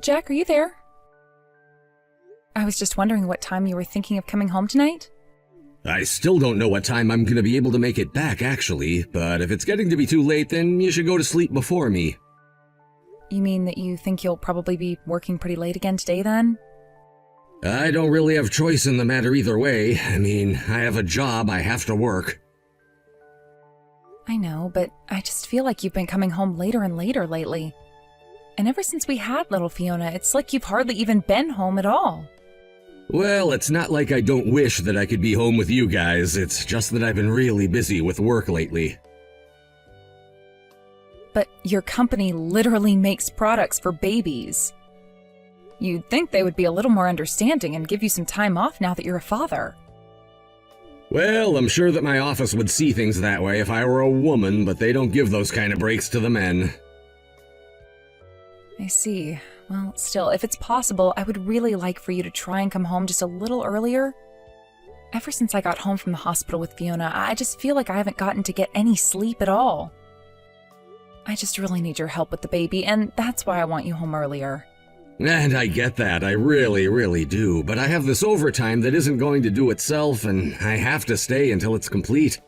Jack, are you there? I was just wondering what time you were thinking of coming home tonight? I still don't know what time I'm going to be able to make it back, actually, but if it's getting to be too late, then you should go to sleep before me. You mean that you think you'll probably be working pretty late again today, then? I don't really have choice in the matter either way. I mean, I have a job, I have to work. I know, but I just feel like you've been coming home later and later lately. And ever since we had little Fiona, it's like you've hardly even been home at all. Well, it's not like I don't wish that I could be home with you guys, it's just that I've been really busy with work lately. But your company literally makes products for babies. You'd think they would be a little more understanding and give you some time off now that you're a father. Well, I'm sure that my office would see things that way if I were a woman, but they don't give those kind of breaks to the men. I see. Well, still, if it's possible, I would really like for you to try and come home just a little earlier. Ever since I got home from the hospital with Fiona, I just feel like I haven't gotten to get any sleep at all. I just really need your help with the baby, and that's why I want you home earlier. And I get that, I really, really do, but I have this overtime that isn't going to do itself, and I have to stay until it's complete.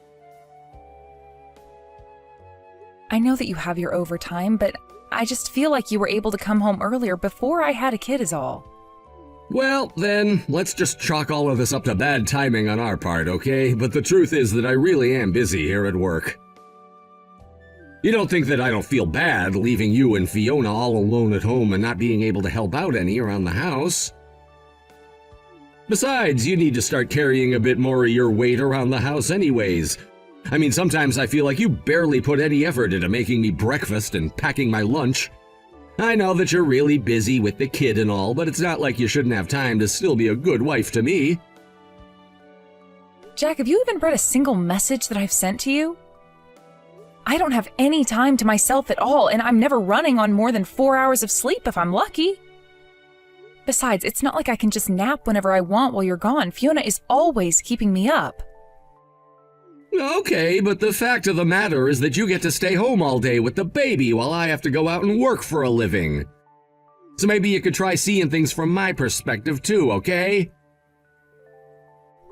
I know that you have your overtime, but I just feel like you were able to come home earlier before I had a kid is all. Well, then, let's just chalk all of this up to bad timing on our part, okay? But the truth is that I really am busy here at work. You don't think that I don't feel bad leaving you and Fiona all alone at home and not being able to help out any around the house? Besides, you need to start carrying a bit more of your weight around the house anyways. I mean, sometimes I feel like you barely put any effort into making me breakfast and packing my lunch. I know that you're really busy with the kid and all, but it's not like you shouldn't have time to still be a good wife to me. Jack, have you even read a single message that I've sent to you? I don't have any time to myself at all, and I'm never running on more than 4 hours of sleep if I'm lucky. Besides, it's not like I can just nap whenever I want while you're gone. Fiona is always keeping me up. Okay, but the fact of the matter is that you get to stay home all day with the baby while I have to go out and work for a living. So maybe you could try seeing things from my perspective too, okay?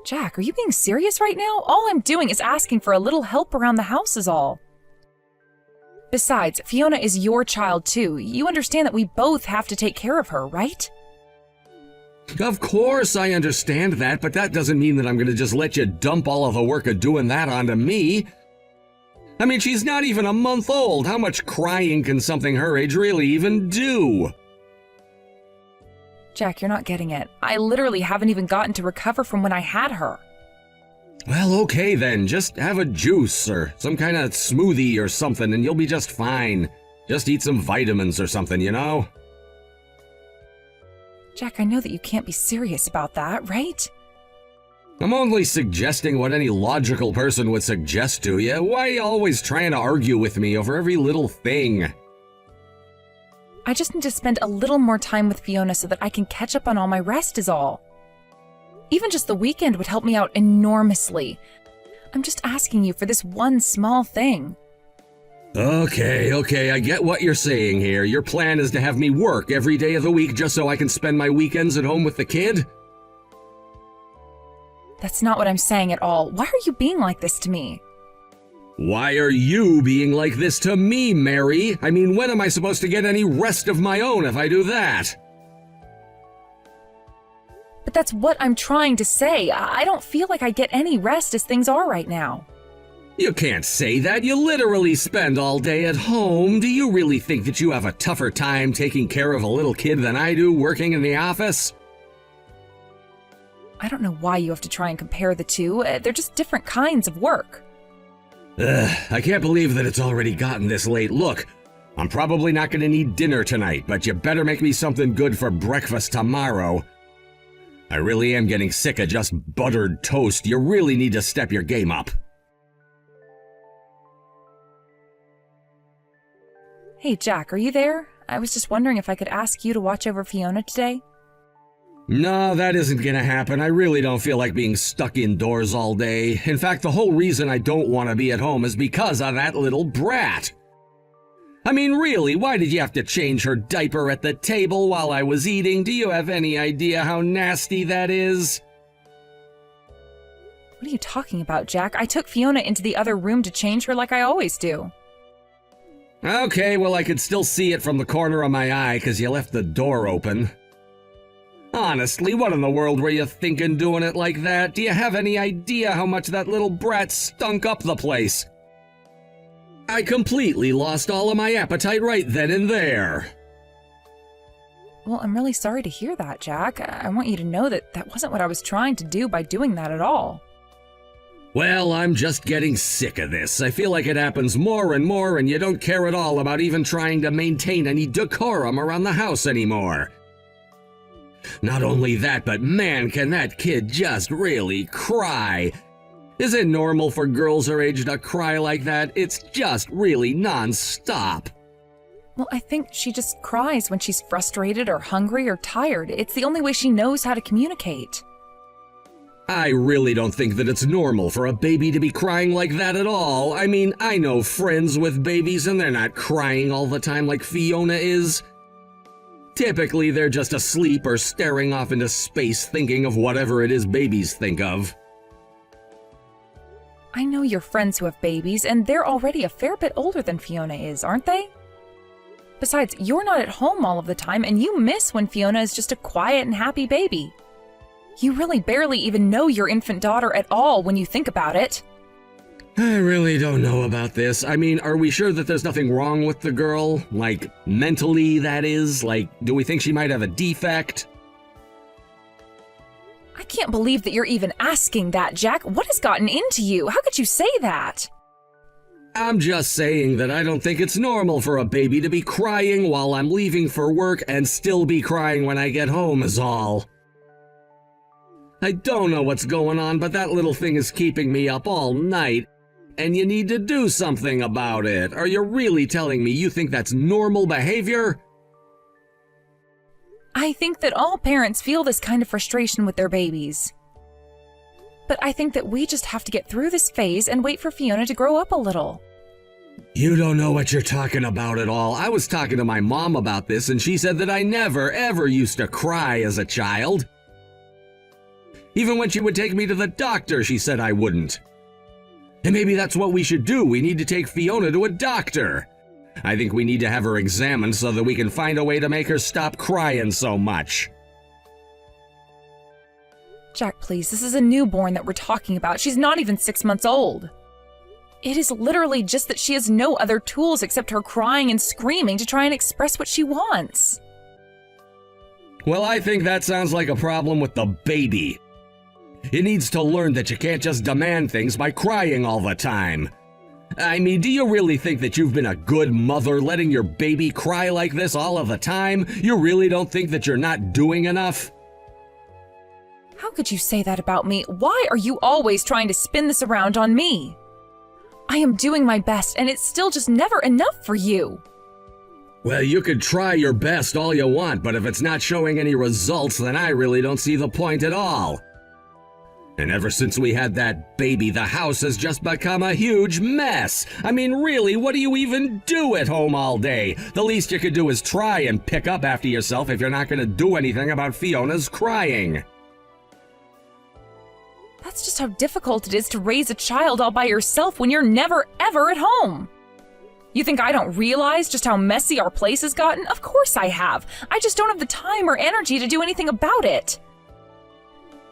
Jack, are you being serious right now? All I'm doing is asking for a little help around the house is all. Besides, Fiona is your child too. You understand that we both have to take care of her, right? Of course I understand that, but that doesn't mean that I'm going to just let you dump all of the work of doing that onto me. I mean, she's not even a month old. How much crying can something her age really even do? Jack, you're not getting it. I literally haven't even gotten to recover from when I had her. Well, okay then. Just have a juice or some kind of smoothie or something and you'll be just fine. Just eat some vitamins or something, you know? Jack, I know that you can't be serious about that, right? I'm only suggesting what any logical person would suggest to you. Why are you always trying to argue with me over every little thing? I just need to spend a little more time with Fiona so that I can catch up on all my rest is all. Even just the weekend would help me out enormously. I'm just asking you for this one small thing. Okay, I get what you're saying here. Your plan is to have me work every day of the week just so I can spend my weekends at home with the kid? That's not what I'm saying at all. Why are you being like this to me? Why are you being like this to me, Mary? I mean, when am I supposed to get any rest of my own if I do that? But that's what I'm trying to say. I don't feel like I get any rest as things are right now. You can't say that. You literally spend all day at home. Do you really think that you have a tougher time taking care of a little kid than I do working in the office? I don't know why you have to try and compare the two. They're just different kinds of work. I can't believe that it's already gotten this late. Look, I'm probably not going to need dinner tonight, but you better make me something good for breakfast tomorrow. I really am getting sick of just buttered toast. You really need to step your game up. Hey, Jack, are you there? I was just wondering if I could ask you to watch over Fiona today. No, that isn't gonna happen. I really don't feel like being stuck indoors all day. In fact, the whole reason I don't want to be at home is because of that little brat. I mean, really, why did you have to change her diaper at the table while I was eating? Do you have any idea how nasty that is? What are you talking about, Jack? I took Fiona into the other room to change her like I always do. Okay, well, I could still see it from the corner of my eye because you left the door open. Honestly, what in the world were you thinking doing it like that? Do you have any idea how much that little brat stunk up the place? I completely lost all of my appetite right then and there. Well, I'm really sorry to hear that, Jack. I want you to know that that wasn't what I was trying to do by doing that at all. Well, I'm just getting sick of this. I feel like it happens more and more, and you don't care at all about even trying to maintain any decorum around the house anymore. Not only that, but man, can that kid just really cry. Is it normal for girls her age to cry like that? It's just really non-stop. Well, I think she just cries when she's frustrated or hungry or tired. It's the only way she knows how to communicate. I really don't think that it's normal for a baby to be crying like that at all. I mean, I know friends with babies and they're not crying all the time like Fiona is. Typically, they're just asleep or staring off into space thinking of whatever it is babies think of. I know your friends who have babies, and they're already a fair bit older than Fiona is, aren't they? Besides, you're not at home all of the time, and you miss when Fiona is just a quiet and happy baby. You really barely even know your infant daughter at all when you think about it. I really don't know about this. I mean, are we sure that there's nothing wrong with the girl? Like, mentally, that is? Like, do we think she might have a defect? I can't believe that you're even asking that, Jack. What has gotten into you? How could you say that? I'm just saying that I don't think it's normal for a baby to be crying while I'm leaving for work and still be crying when I get home is all. I don't know what's going on, but that little thing is keeping me up all night. And you need to do something about it. Are you really telling me you think that's normal behavior? I think that all parents feel this kind of frustration with their babies. But I think that we just have to get through this phase and wait for Fiona to grow up a little. You don't know what you're talking about at all. I was talking to my mom about this, and she said that I never, ever used to cry as a child. Even when she would take me to the doctor, she said I wouldn't. And maybe that's what we should do. We need to take Fiona to a doctor. I think we need to have her examined so that we can find a way to make her stop crying so much. Jack, please, this is a newborn that we're talking about. She's not even 6 months old. It is literally just that she has no other tools except her crying and screaming to try and express what she wants. Well, I think that sounds like a problem with the baby. It needs to learn that you can't just demand things by crying all the time. I mean, do you really think that you've been a good mother letting your baby cry like this all of the time? You really don't think that you're not doing enough? How could you say that about me? Why are you always trying to spin this around on me? I am doing my best, and it's still just never enough for you. Well, you could try your best all you want, but if it's not showing any results, then I really don't see the point at all. And ever since we had that baby, the house has just become a huge mess. I mean, really, what do you even do at home all day? The least you could do is try and pick up after yourself if you're not going to do anything about Fiona's crying. That's just how difficult it is to raise a child all by yourself when you're never, ever at home. You think I don't realize just how messy our place has gotten? Of course I have. I just don't have the time or energy to do anything about it.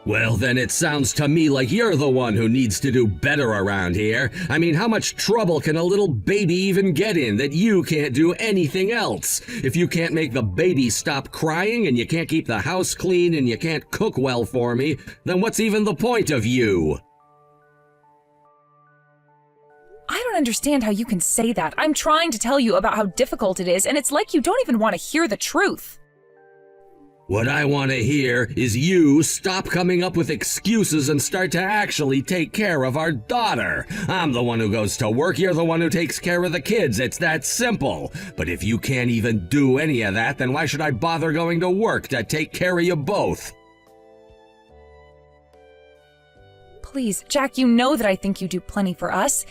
Well, then it sounds to me like you're the one who needs to do better around here. I mean, how much trouble can a little baby even get in that you can't do anything else? If you can't make the baby stop crying and you can't keep the house clean and you can't cook well for me, then what's even the point of you? I don't understand how you can say that. I'm trying to tell you about how difficult it is, and it's like you don't even want to hear the truth. What I want to hear is you stop coming up with excuses and start to actually take care of our daughter. I'm the one who goes to work, you're the one who takes care of the kids. It's that simple. But if you can't even do any of that, then why should I bother going to work to take care of you both? Please, Jack, you know that I think you do plenty for us.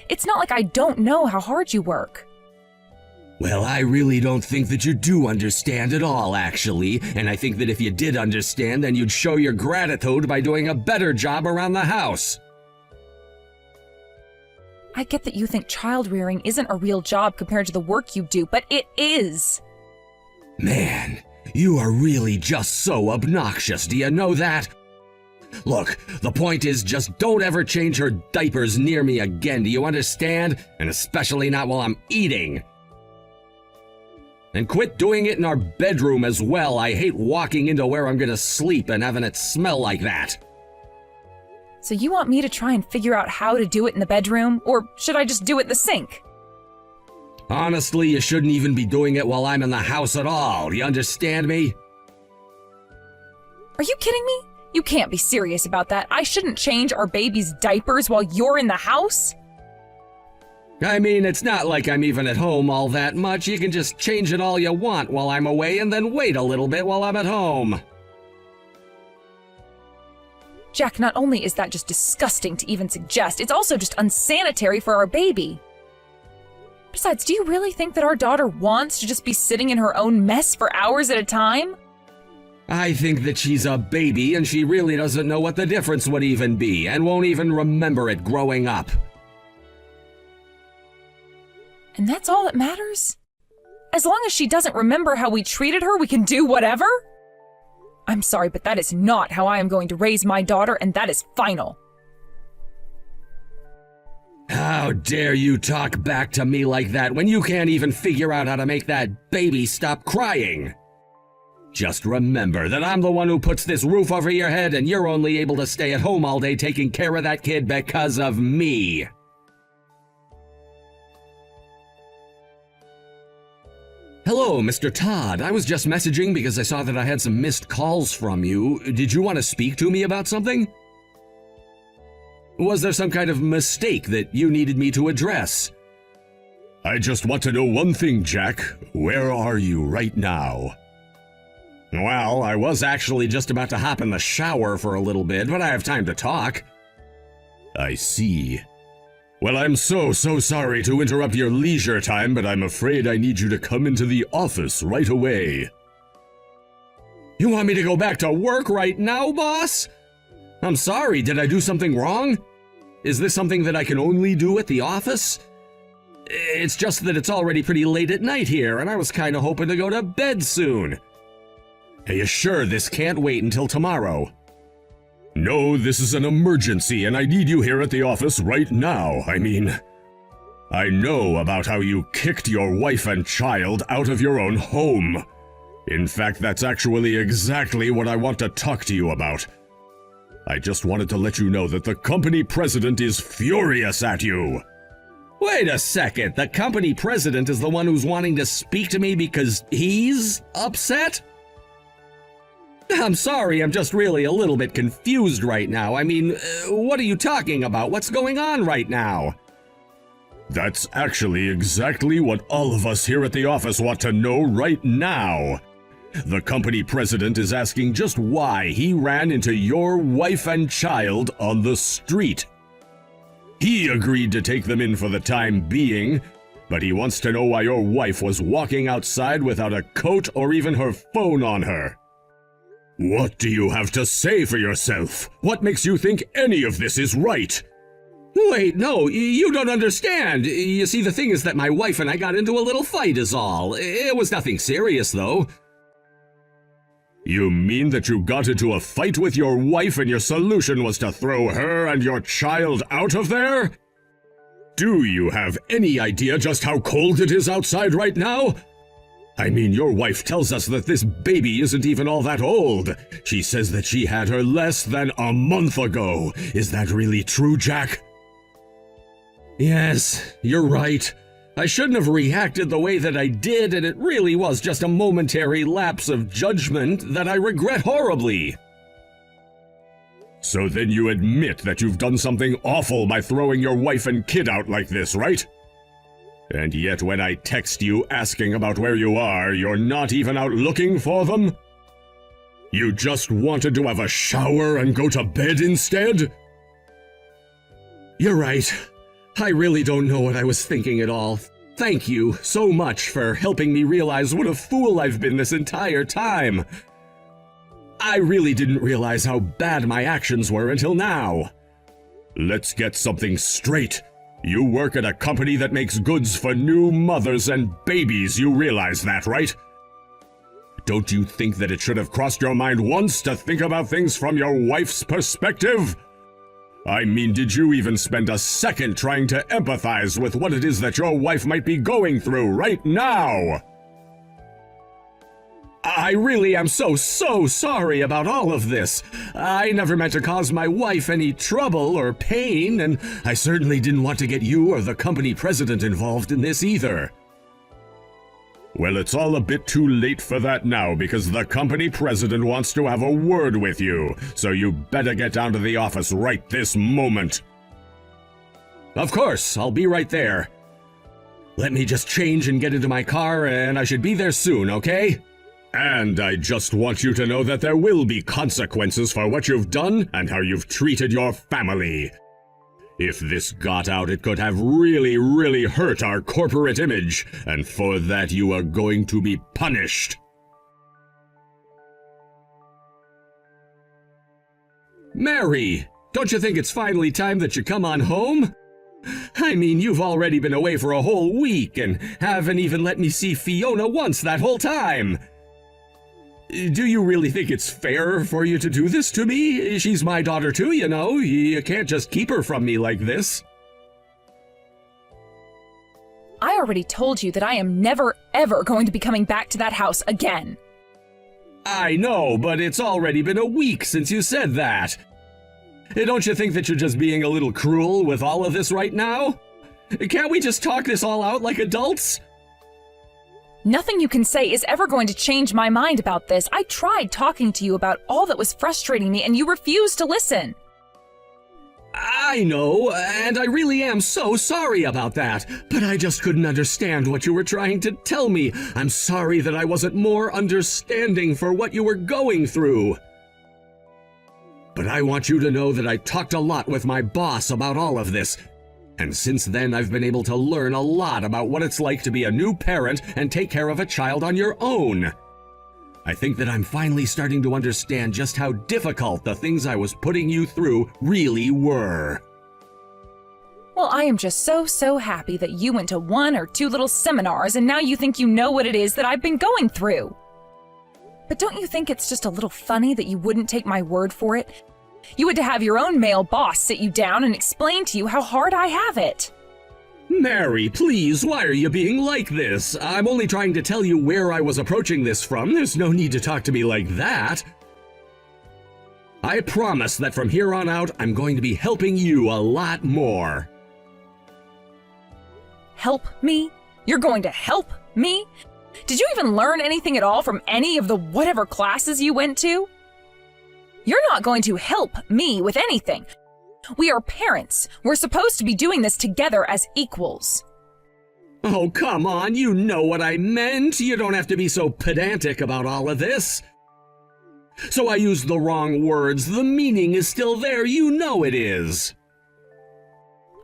It's not like I don't know how hard you work. Well, I really don't think that you do understand at all, actually, and I think that if you did understand, then you'd show your gratitude by doing a better job around the house. I get that you think child rearing isn't a real job compared to the work you do, but it is. Man, you are really just so obnoxious, do you know that? Look, the point is just don't ever change her diapers near me again, do you understand? And especially not while I'm eating. And quit doing it in our bedroom as well. I hate walking into where I'm gonna sleep and having it smell like that. So you want me to try and figure out how to do it in the bedroom, or should I just do it in the sink? Honestly, you shouldn't even be doing it while I'm in the house at all. You understand me? Are you kidding me? You can't be serious about that. I shouldn't change our baby's diapers while you're in the house? I mean, it's not like I'm even at home all that much. You can just change it all you want while I'm away and then wait a little bit while I'm at home. Jack, not only is that just disgusting to even suggest, it's also just unsanitary for our baby. Besides, do you really think that our daughter wants to just be sitting in her own mess for hours at a time? I think that she's a baby and she really doesn't know what the difference would even be and won't even remember it growing up. And that's all that matters? As long as she doesn't remember how we treated her, we can do whatever? I'm sorry, but that is not how I am going to raise my daughter, and that is final. How dare you talk back to me like that when you can't even figure out how to make that baby stop crying? Just remember that I'm the one who puts this roof over your head and you're only able to stay at home all day taking care of that kid because of me. Hello, Mr. Todd. I was just messaging because I saw that I had some missed calls from you. Did you want to speak to me about something? Was there some kind of mistake that you needed me to address? I just want to know one thing, Jack. Where are you right now? Well, I was actually just about to hop in the shower for a little bit, but I have time to talk. I see. Well, I'm so sorry to interrupt your leisure time, but I'm afraid I need you to come into the office right away. You want me to go back to work right now, boss? I'm sorry, did I do something wrong? Is this something that I can only do at the office? It's just that it's already pretty late at night here, and I was kind of hoping to go to bed soon. Are you sure this can't wait until tomorrow? No, this is an emergency, and I need you here at the office right now. I mean, I know about how you kicked your wife and child out of your own home. In fact, that's actually exactly what I want to talk to you about. I just wanted to let you know that the company president is furious at you. Wait a second, the company president is the one who's wanting to speak to me because he's upset? I'm sorry, I'm just really a little bit confused right now. I mean, what are you talking about? What's going on right now? That's actually exactly what all of us here at the office want to know right now. The company president is asking just why he ran into your wife and child on the street. He agreed to take them in for the time being, but he wants to know why your wife was walking outside without a coat or even her phone on her. What do you have to say for yourself? What makes you think any of this is right? Wait, no, you don't understand. You see, the thing is that my wife and I got into a little fight is all. It was nothing serious, though. You mean that you got into a fight with your wife and your solution was to throw her and your child out of there? Do you have any idea just how cold it is outside right now? I mean, your wife tells us that this baby isn't even all that old. She says that she had her less than a month ago. Is that really true, Jack? Yes, you're right. I shouldn't have reacted the way that I did, and it really was just a momentary lapse of judgment that I regret horribly. So then you admit that you've done something awful by throwing your wife and kid out like this, right? And yet when I text you asking about where you are, you're not even out looking for them? You just wanted to have a shower and go to bed instead? You're right. I really don't know what I was thinking at all. Thank you so much for helping me realize what a fool I've been this entire time. I really didn't realize how bad my actions were until now. Let's get something straight. You work at a company that makes goods for new mothers and babies, you realize that, right? Don't you think that it should have crossed your mind once to think about things from your wife's perspective? I mean, did you even spend a second trying to empathize with what it is that your wife might be going through right now? I really am so sorry about all of this. I never meant to cause my wife any trouble or pain, and I certainly didn't want to get you or the company president involved in this either. Well, it's all a bit too late for that now because the company president wants to have a word with you, so you better get down to the office right this moment. Of course, I'll be right there. Let me just change and get into my car, and I should be there soon, okay? And I just want you to know that there will be consequences for what you've done and how you've treated your family. If this got out, it could have really hurt our corporate image, and for that you are going to be punished. Mary, don't you think it's finally time that you come on home? I mean, you've already been away for a whole week and haven't even let me see Fiona once that whole time. Do you really think it's fair for you to do this to me? She's my daughter too, you know. You can't just keep her from me like this. I already told you that I am never, ever going to be coming back to that house again. I know, but it's already been a week since you said that. Don't you think that you're just being a little cruel with all of this right now? Can't we just talk this all out like adults? Nothing you can say is ever going to change my mind about this. I tried talking to you about all that was frustrating me, and you refused to listen. I know, and I really am so sorry about that, but I just couldn't understand what you were trying to tell me. I'm sorry that I wasn't more understanding for what you were going through. But I want you to know that I talked a lot with my boss about all of this. And since then, I've been able to learn a lot about what it's like to be a new parent and take care of a child on your own. I think that I'm finally starting to understand just how difficult the things I was putting you through really were. Well, I am just so happy that you went to 1 or 2 little seminars and now you think you know what it is that I've been going through. But don't you think it's just a little funny that you wouldn't take my word for it? You had to have your own male boss sit you down and explain to you how hard I have it. Mary, please, why are you being like this? I'm only trying to tell you where I was approaching this from. There's no need to talk to me like that. I promise that from here on out, I'm going to be helping you a lot more. Help me? You're going to help me? Did you even learn anything at all from any of the whatever classes you went to? You're not going to help me with anything. We are parents. We're supposed to be doing this together as equals. Oh, come on, you know what I meant. You don't have to be so pedantic about all of this. So I used the wrong words. The meaning is still there. You know it is.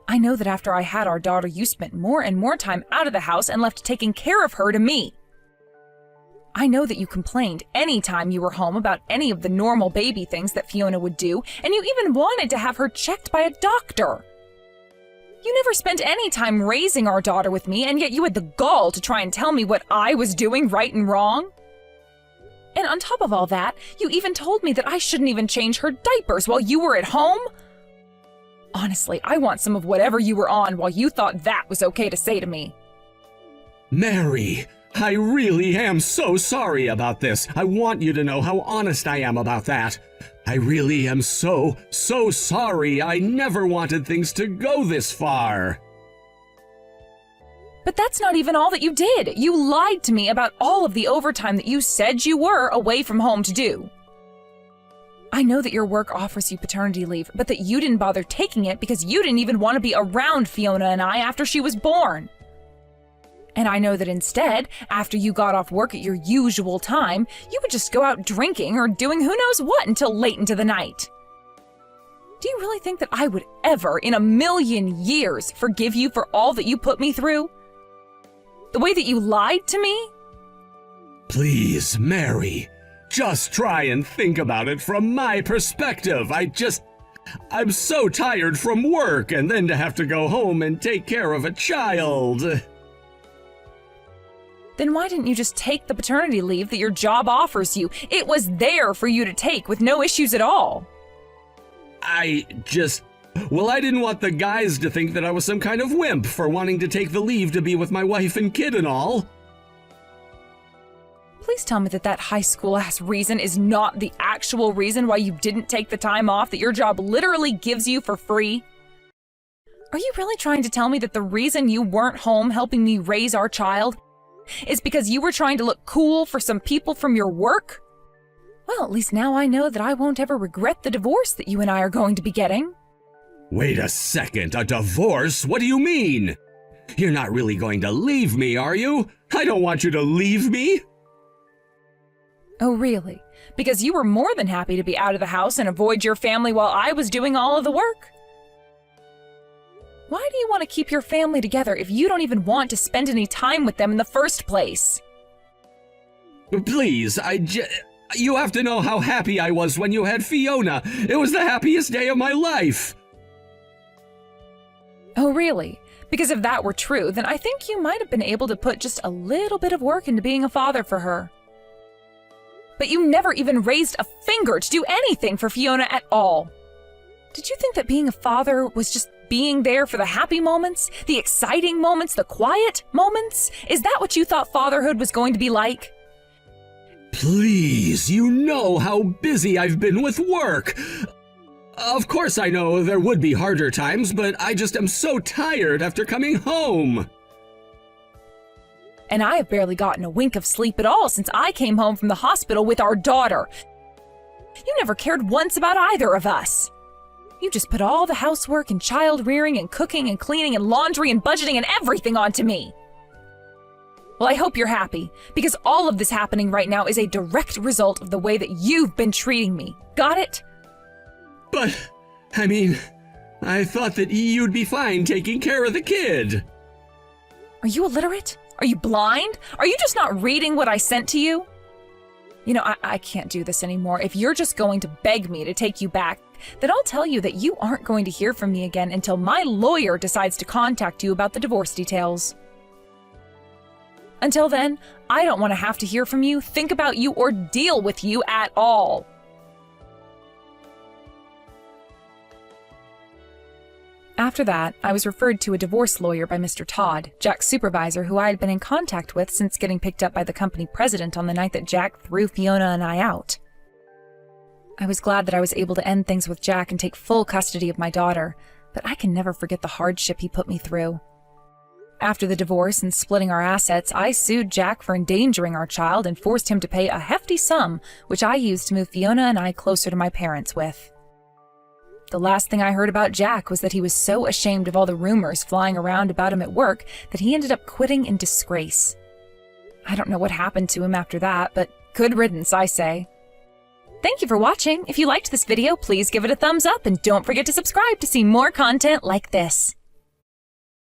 I know that after I had our daughter, you spent more and more time out of the house and left taking care of her to me. I know that you complained any time you were home about any of the normal baby things that Fiona would do, and you even wanted to have her checked by a doctor. You never spent any time raising our daughter with me, and yet you had the gall to try and tell me what I was doing right and wrong. And on top of all that, you even told me that I shouldn't even change her diapers while you were at home. Honestly, I want some of whatever you were on while you thought that was okay to say to me. Mary, I really am so sorry about this. I want you to know how honest I am about that. I really am so sorry. I never wanted things to go this far. But that's not even all that you did. You lied to me about all of the overtime that you said you were away from home to do. I know that your work offers you paternity leave, but that you didn't bother taking it because you didn't even want to be around Fiona and I after she was born. And I know that instead, after you got off work at your usual time, you would just go out drinking or doing who knows what until late into the night. Do you really think that I would ever, in a million years, forgive you for all that you put me through? The way that you lied to me? Please, Mary, just try and think about it from my perspective. I'm so tired from work and then to have to go home and take care of a child. Then why didn't you just take the paternity leave that your job offers you? It was there for you to take with no issues at all. I didn't want the guys to think that I was some kind of wimp for wanting to take the leave to be with my wife and kid and all. Please tell me that that high school-ass reason is not the actual reason why you didn't take the time off that your job literally gives you for free. Are you really trying to tell me that the reason you weren't home helping me raise our child is because you were trying to look cool for some people from your work? Well, at least now I know that I won't ever regret the divorce that you and I are going to be getting. Wait a second, a divorce? What do you mean? You're not really going to leave me, are you? I don't want you to leave me. Oh, really? Because you were more than happy to be out of the house and avoid your family while I was doing all of the work? Why do you want to keep your family together if you don't even want to spend any time with them in the first place? Please, you have to know how happy I was when you had Fiona. It was the happiest day of my life. Oh, really? Because if that were true, then I think you might have been able to put just a little bit of work into being a father for her. But you never even raised a finger to do anything for Fiona at all. Did you think that being a father was just being there for the happy moments, the exciting moments, the quiet moments? Is that what you thought fatherhood was going to be like? Please, you know how busy I've been with work. Of course I know there would be harder times, but I just am so tired after coming home. And I have barely gotten a wink of sleep at all since I came home from the hospital with our daughter. You never cared once about either of us. You just put all the housework and child rearing and cooking and cleaning and laundry and budgeting and everything onto me. Well, I hope you're happy, because all of this happening right now is a direct result of the way that you've been treating me. Got it? But, I thought that you'd be fine taking care of the kid. Are you illiterate? Are you blind? Are you just not reading what I sent to you? You know, I can't do this anymore. If you're just going to beg me to take you back, then I'll tell you that you aren't going to hear from me again until my lawyer decides to contact you about the divorce details. Until then, I don't want to have to hear from you, think about you, or deal with you at all. After that, I was referred to a divorce lawyer by Mr. Todd, Jack's supervisor, who I had been in contact with since getting picked up by the company president on the night that Jack threw Fiona and I out. I was glad that I was able to end things with Jack and take full custody of my daughter, but I can never forget the hardship he put me through. After the divorce and splitting our assets, I sued Jack for endangering our child and forced him to pay a hefty sum, which I used to move Fiona and I closer to my parents with. The last thing I heard about Jack was that he was so ashamed of all the rumors flying around about him at work that he ended up quitting in disgrace. I don't know what happened to him after that, but good riddance, I say. Thank you for watching. If you liked this video, please give it a thumbs up and don't forget to subscribe to see more content like this.